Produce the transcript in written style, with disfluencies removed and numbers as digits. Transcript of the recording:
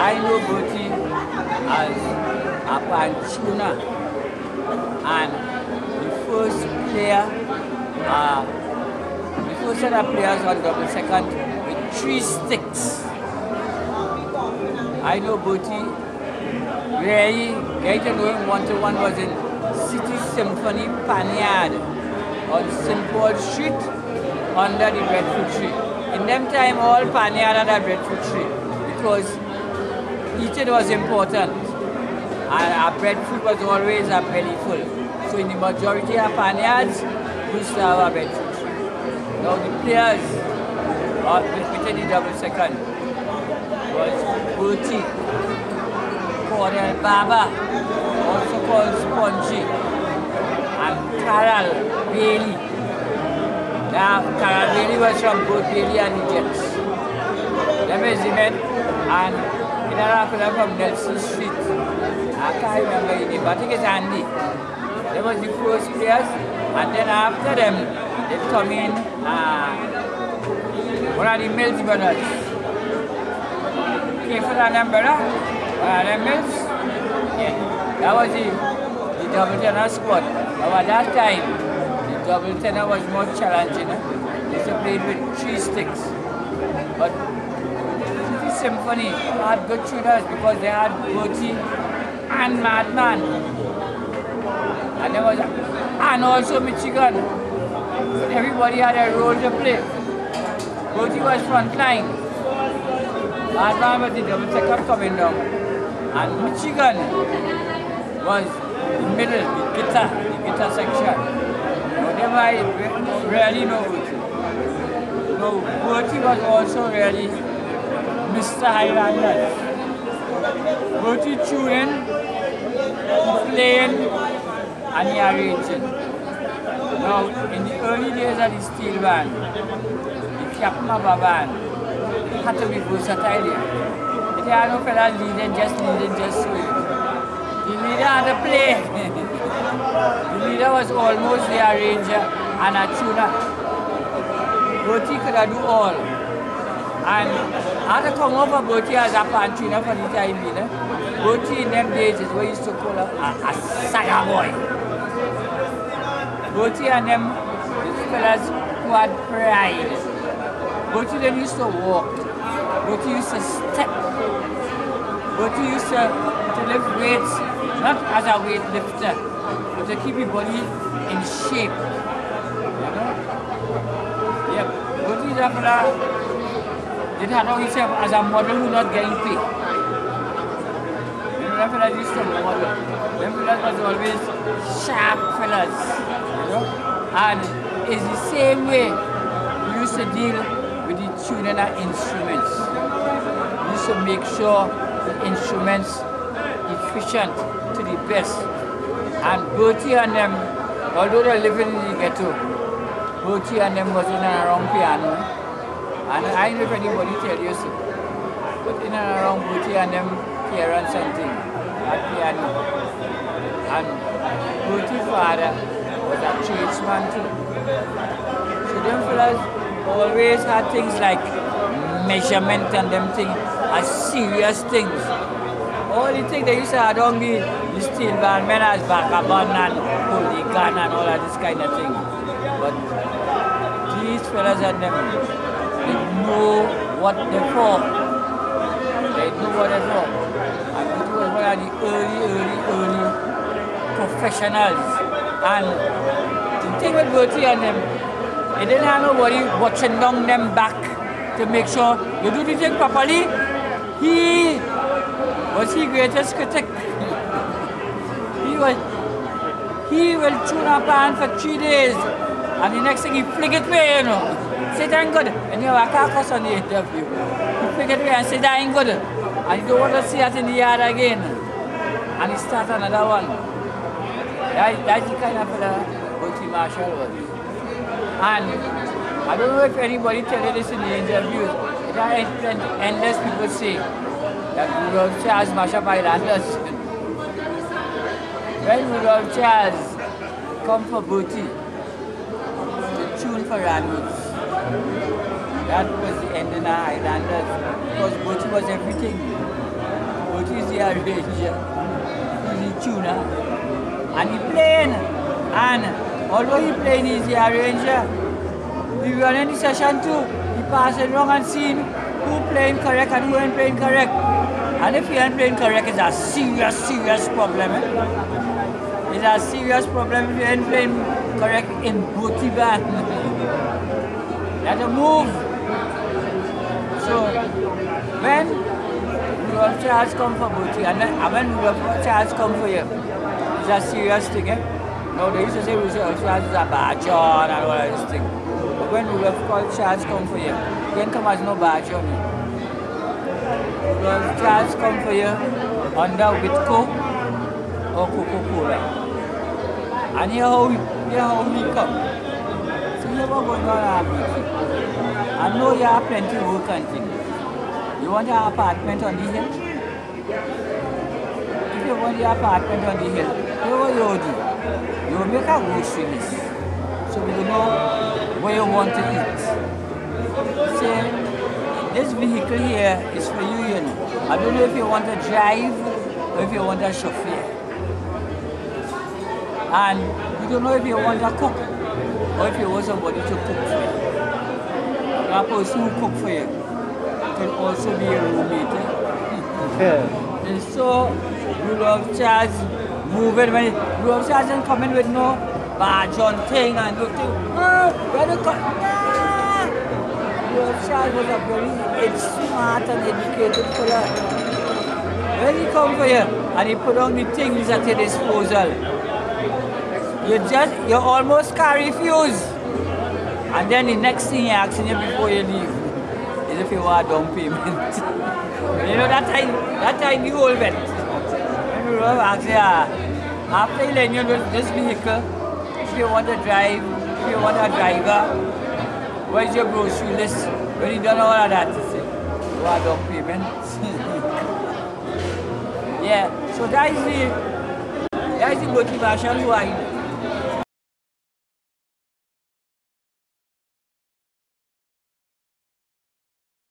I know Bertie as a pan tuner, and the first set of players on double second with 3 sticks. I know Bertie really getting to know him one-to-one was in City Symphony Panyard on St. Paul Street under the breadfruit tree. In them time, all Panyard had a breadfruit tree because eating was important and our breadfruit was always a belly full. So in the majority of Panyards, we used to have a breadfruit tree. Now the players within the double second was Bertie, Cornell Baba, also called Spongy, and Carol Bailey. Now, Carol Bailey was from both Bailey and the Jets. Them is the men, and another fellow from Nelson Street. I can't remember his name, but I think it's Andy. They was the first players, and then after them, they come in one of the Mills brothers. Careful on them, brother. Mills, yeah, that was the double tenor squad. But at that time, the double tenor was more challenging. They used to play with 3 sticks. But City Symphony had good tuners because they had Bertie and Madman. And also Michigan. Everybody had a role to play. Bertie was front line. Madman was the double second coming down. And Michigan was the middle, the guitar section. Whatever I really know Bertie. No, Bertie was also really Mr. Highlanders. Bertie tuning, playing, and he arranging. Now, in the early days of the steel band, the captain of a band had to be versatile. There are no fellas leading just so. The leader had to play. The leader was almost the arranger and a tuner. Bertie could do all. And I had to come over Bertie as a pan tuner for the time being. Bertie in them days is what used to call a saga boy. Bertie and them, these fellas who had pride. Bertie then used to walk. Bertie used to step. Bertie used to lift weights, not as a weightlifter, but to keep your body in shape. You know? Yep. Bertie did have himself as a model who not getting paid. You know, that fella used to model. Them fellas was always sharp fellas. You know? And it's the same way we used to deal with the tuning of instruments. We used to make sure the instruments efficient to the best. And Bertie and them, although they're living in the ghetto, Bertie and them was in and around piano. And I don't know if anybody tell you so, but in and around Bertie and them parents and things at piano. And Bertie's father was a tradesman too. So them fellas always had things like measurement and them things as serious things. All the things they used to have on the steel band men as vagabond and hold the gun and all of this kind of thing. But these fellas and them, they know what they're for. They know what they're for. And it was one of the early professionals. And the thing with Bertie and them, they didn't have nobody watching down them back to make sure you do the thing properly. He was the greatest critic. He will tune a pan for 3 days and the next thing he flick it away, you know. Say that ain't good. And you have a carcass on the interview. He flick it away and say that ain't good. And you don't want to see it in the yard again. And he starts another one. That's the kind of fella Bertie Marshall was. And I don't know if anybody tell you this in the interviews. There are endless people say that Rudolph Charles mash up Islanders. When Rudolph Charles come for Bertie to tune for Ranwoods, that was the ending of Islanders because Bertie was everything. Bertie is the arranger, he's the tuner, and he playing. And although he playing, he's the arranger, we run in the session too. He passing around and seeing who playing correct and who ain't playing correct. And if you ain't playing correct, it's a serious problem. It's a serious problem if you ain't playing correct in Bertie band. That's a move. So when Rudolph Charles come for Bertie, and when Rudolph Charles come for you, it's a serious thing. Now they used to say Rudolph Charles is a bad John and all of this thing. But when Rudolph Charles come for you, he ain't come as no bad John. Rudolph Charles come for you under with Coke or Coca-Cola. And here how he come. So you ever going on Bertie? I know you have plenty of work and things. You want your apartment on the hill? If you want your apartment on the hill, what you do? You will make a grocery list. So we will know where you want to eat. Say, this vehicle here is for you, you know. I don't know if you want to drive or if you want to chauffeur. And you don't know if you want to cook or if you want somebody to cook for you. A person who cook for you can also be a roommate. And so Rudolph Charles moving when Rudolph Charles isn't coming with no badge on thing and look where the Rudolph Charles was a very smart and educated fella. When he come for you and he put on the things at your disposal, you almost carry fuse. And then the next thing he asks you before you leave is if you want down payment. You know that time the whole bet. When we ask you, after you lend you this vehicle, if you want to drive, if you want a driver, where's your grocery list? When you done all of that, you say, you want down payment. Yeah, so that is the Bertie Marshall who I